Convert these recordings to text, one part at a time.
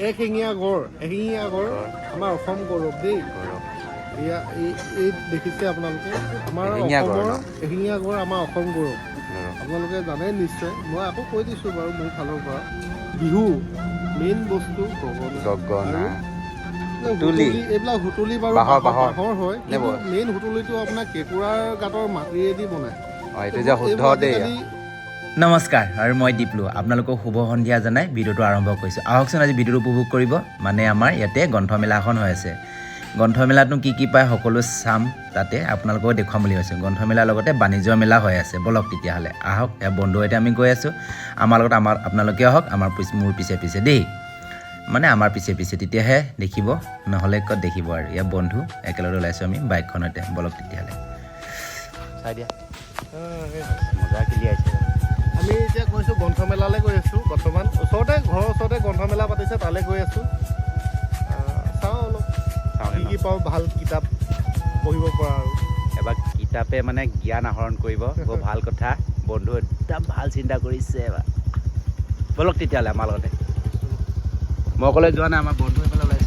এশিঙীয়া গড় আমাৰ অসম গৌৰৱ দেই। এয়া এই দেখিছে আপোনালোকে আমাৰ অসমৰ এশিঙীয়া গড় আমাৰ অসম গৌৰৱ। আপোনালোকে জানে নিশ্চয়, মই আকৌ কৈ দিছোঁ বাৰু মোৰ ফালৰ পৰা। বিহু মেইন বস্তু গগনা, এইবিলাক সুতুলি বাৰু বাঁহৰ হয়, কিন্তু মেইন সুতুলিটো আপোনাৰ কেঁকুৰাৰ গাঁতৰ মাটিৰেদি বনায়। নমস্কাৰ আৰু মই দীপলু, আপোনালোকক শুভ সন্ধিয়া জনাই ভিডিঅ'টো আৰম্ভ কৰিছোঁ। আহকচোন আজি ভিডিঅ'টো উপভোগ কৰিব। মানে আমাৰ ইয়াতে গ্ৰন্থমেলা এখন হৈ আছে। গ্ৰন্থমেলাতনো কি পায় সকলো চাম, তাতে আপোনালোকক দেখুৱাম বুলি ভাবিছোঁ। গ্ৰন্থমেলাৰ লগতে বাণিজ্য মেলা হৈ আছে। বলক তেতিয়াহ'লে আহক, বন্ধুৰ সৈতে আমি গৈ আছোঁ। আমাৰ লগত আপোনালোকে আহক, মোৰ পিছে দেই, মানে আমাৰ পিছে তেতিয়াহে দেখিব, নহ'লে ক'ত দেখিব আৰু। ইয়াৰ বন্ধু একেলগে ওলাইছোঁ আমি বাইকখনতে। বলক তেতিয়াহ'লে চাই দিয়া, মজা ক্লিয়াৰ। আমি এতিয়া গৈছোঁ গ্ৰন্থমেলালৈ গৈ আছোঁ। বৰ্তমান ঘৰৰ ওচৰতে গ্ৰন্থমেলা পাতিছে, তালৈ গৈ আছোঁ। চাওঁ অলপ কি পাওঁ, ভাল কিতাপ পঢ়িব পৰা আৰু। এবাৰ কিতাপে মানে জ্ঞান আহৰণ কৰিব, বৰ ভাল কথা। বন্ধু একদম ভাল চিন্তা কৰিছে এবাৰ। বলক তেতিয়াহ'লে আমাৰ লগতে। মই অকলে যোৱা নাই, আমাৰ বন্ধু এইফালে ওলাইছে।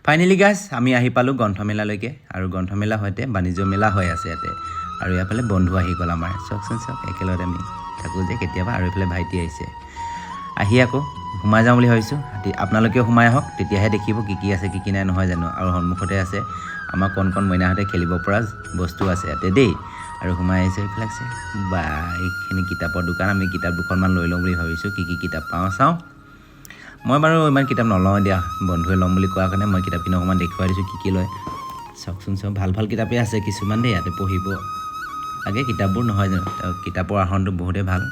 ফাইনেলি গাইজ আমি আহি পালোঁ গ্ৰন্থমেলালৈকে, আৰু গ্ৰন্থমেলা সৈতে বাণিজ্য মেলা হৈ আছে ইয়াতে। আৰু এইফালে বন্ধু আহি গ'ল আমাৰ। চাওকচোন, একেলগতে আমি থাকোঁ যে কেতিয়াবা। আৰু এইফালে ভাইটি আহিছে। আহি আকৌ সোমাই যাওঁ বুলি ভাবিছোঁ। আপোনালোকেও সোমাই আহক, তেতিয়াহে দেখিব কি আছে কি নাই, নহয় জানো। আৰু সন্মুখতে আছে আমাৰ কণ মইনাহঁতে খেলিব পৰা বস্তু আছে ইয়াতে দেই। আৰু সোমাই আহিছে এইফালে আছে বা এইখিনি কিতাপৰ দোকান। আমি কিতাপ দুখনমান লৈ লওঁ বুলি ভাবিছোঁ। কি কিতাপ পাওঁ চাওঁ। মই বাৰু ইমান কিতাপ নলওঁ দিয়া, বন্ধুৱে ল'ম বুলি কোৱাৰ কাৰণে মই কিতাপখিনি অকণমান দেখুৱাই দিছোঁ কি লয়। চাওকচোন, ভাল কিতাপেই আছে কিছুমান দেই। ইয়াতে পঢ়িব লাগে কিতাপবোৰ, নহয় জানো। কিতাপৰ আহৰণটো বহুতেই ভাল।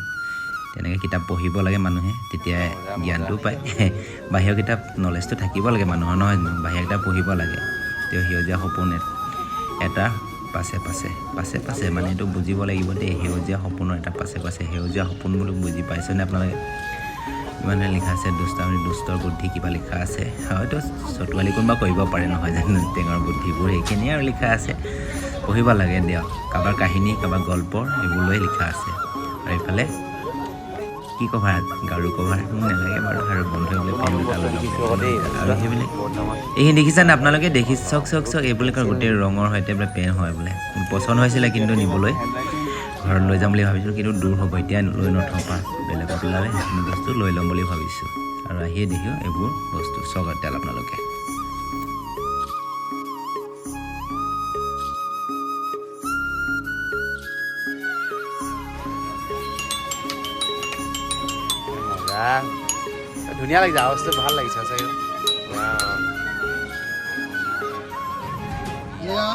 তেনেকৈ কিতাপ পঢ়িব লাগে মানুহে, তেতিয়া জ্ঞানটোও পায়। বাহিৰৰ কিতাপ নলেজটো থাকিব লাগে মানুহৰ, নহয় জানো। বাহিৰৰ কিতাপ পঢ়িব লাগে। তেওঁ সেউজীয়া সপোন এটা পাছে মানে এইটো বুজিব লাগিব দেই। সেউজীয়া সপোনৰ এটা পাছে সেউজীয়া সপোন বুলি বুজি পাইছেনে আপোনালোকে? ইমানে লিখা আছে দুষ্টৰ বুদ্ধি কিবা লিখা আছে। হয়তো চতুৱালি কোনোবা কৰিব পাৰে, নহয় জানো, টেঙৰ বুদ্ধিবোৰ সেইখিনিয়ে আৰু লিখা আছে। পঢ়িব লাগে দিয়ক। কাৰোবাৰ কাহিনী, কাৰোবাৰ গল্প, এইবোৰ লৈ লিখা আছে। আৰু এইফালে কি কভাৰ, গাৰু কভাৰ মোক নালাগে বাৰু। আৰু বন্ধুৱে বোলে পেন দুটা লৈ ল'ম। আৰু সেইবিলাক এইখিনি দেখিছেনে আপোনালোকে? দেখি চাওক এইবিলাকৰ গোটেই ৰঙৰ সৈতে বোলে পেন হয় বোলে। পচন্দ হৈছিলে কিন্তু নিবলৈ ঘৰত লৈ যাম বুলি ভাবিছিলোঁ, কিন্তু দূৰ হ'ব, এতিয়া লৈ নথওঁ। বেলেগত ওলালে সেইখিনি বস্তু লৈ ল'ম বুলি ভাবিছোঁ। আৰু আহিয়ে দেখিও এইবোৰ বস্তু চগত তেল আপোনালোকে। ধুনীয়া লাগিছে, আৱাজটো ভাল লাগিছে চাগে। এয়া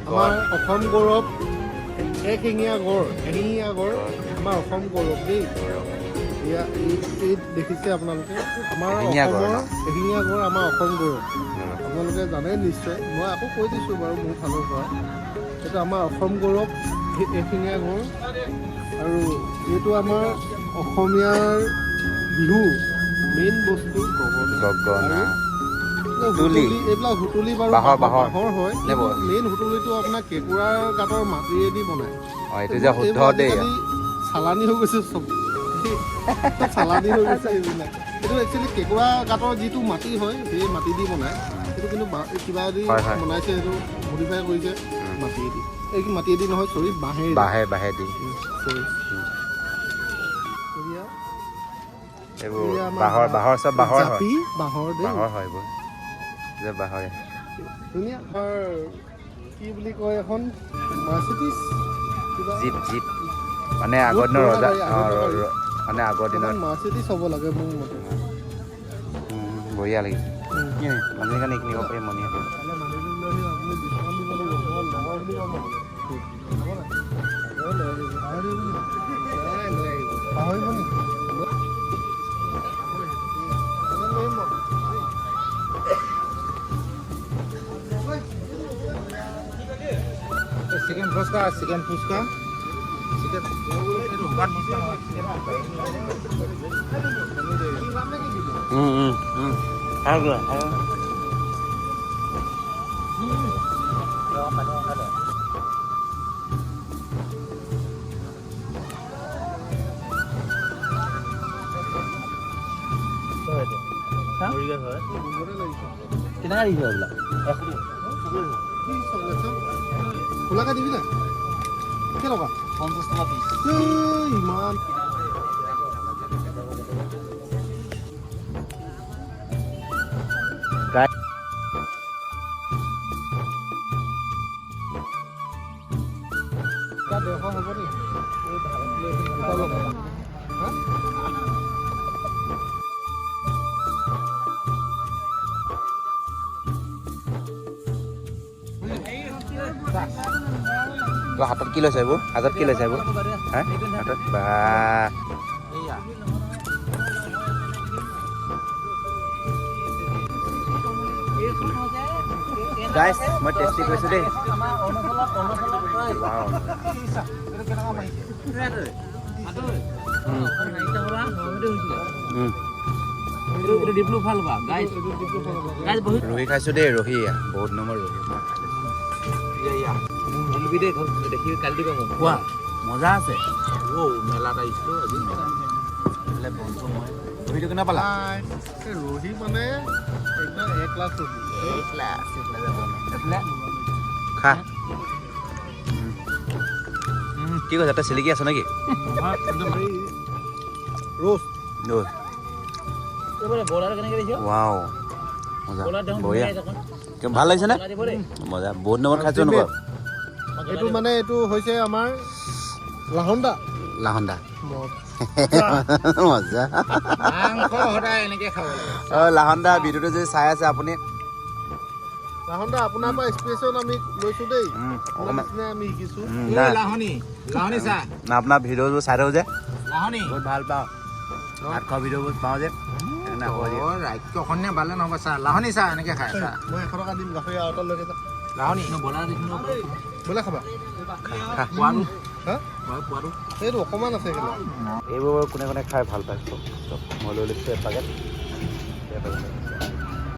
আমাৰ অসম গৌৰৱ, এশিঙীয়া গড় আমাৰ অসম গৌৰৱ দেই। এয়া এই দেখিছে আপোনালোকে আমাৰ অসমৰ এশিঙীয়া গড় আমাৰ অসম গৌৰৱ। আপোনালোকে জানে নিশ্চয়, মই আকৌ কৈ দিছোঁ বাৰু মোৰ ফালৰ পৰা। এইটো আমাৰ অসম গৌৰৱ এশিঙীয়া গড়। আৰু এইটো আমাৰ অসমীয়াৰ বিহু মেইন বস্তু গগনা। হুতুলি এইবিলাক হুতুলি বাৰু বাঁহৰ হয়। মেইন হুতুলিটো আপোনাৰ কেঁকুৰাৰ গাঁতৰ মাটিয়েদি বনায়। এইটো যে শুদ্ধ দেই চালানী হৈ গৈছে চব চালানী হৈ গৈছে এইবিলাক। এইটো একচুৱেলি কেঁকুৰা গাঁতৰ যিটো মাটি হয় সেই মাটি দি বনায়। সেইটো কিন্তু কিবা দি বনাইছে, এইটো মডিফাই কৰিছে মাটিয়েদি। এই মাটিয়েদি নহয়, চৰি বাঁহেদি চৰি। এইবোৰ বাঁহৰ চব বাঁহৰ হয়। বাঁহৰ এইবোৰ যে বাঁহৰে ধুনীয়া। কি বুলি কয় এখন মাৰ্চিডিজ জীপ মানে আগৰ দিনৰ ৰজা মানে আগৰ দিনত মাৰ্চিডিজ হ'ব লাগে মোৰ মতে। বঢ়িয়া লাগিছে। মণি কাৰণে কিনিব পাৰি মণি পাহৰিব নেকি? চিকেন ফুচকা খোলাকৈ দিবি না কেনেকুৱা 50 টকা পিছ। ইমান হ'ব নি? তই হাতত কি লৈছে এইবোৰ? হাতত কি লৈছে এইবোৰ? হাতত বা গাইছ, মই টেষ্টি কৰিছোঁ দেই। ৰহি খাইছোঁ দেই, ৰহি বহুত নম্বৰ ৰহি খোৱা মজা আছে। মেলাত আহিছিলোঁ আজি। ৰহিটো কেনে পালা? ৰহি মানে একদম A-ক্লাছ ৰহি। খা। কি কৈছা, তই চিলিকি আছ নেকি? ৱাও মজা বঢ়িয়া। ভাল লাগিছেনে? মজা বহুত নম্বৰ খাইছোঁ এনেকুৱা। এইটো মানে এইটো হৈছে আমাৰ লাহন্দা মজা। লাহন্দা ভিডিঅ'টো যদি চাই আছে আপুনি, লাহন্দা আপোনাৰ পৰা স্পেচিয়েল আমি লৈছোঁ দেই। আমি শিকিছোঁ আপোনাৰ ভিডিঅ'বোৰ চাই থাকোঁ যে বহুত ভাল পাওঁ। 800 ভিডিঅ'বোৰ পাওঁ যে ৰাজ্যখনে ভালে নহ'ব চা লাহনি চা এনেকৈ খাই চা। মই 100 টকা দিম গাহৰি আৰু এটা লৈ যা। লাহনি বোলে খাবা এইটো অকণমান আছে। এইবোৰ কোনে কোনে খাই ভাল পায় চব মই লৈ লৈছোঁ এপাকেট।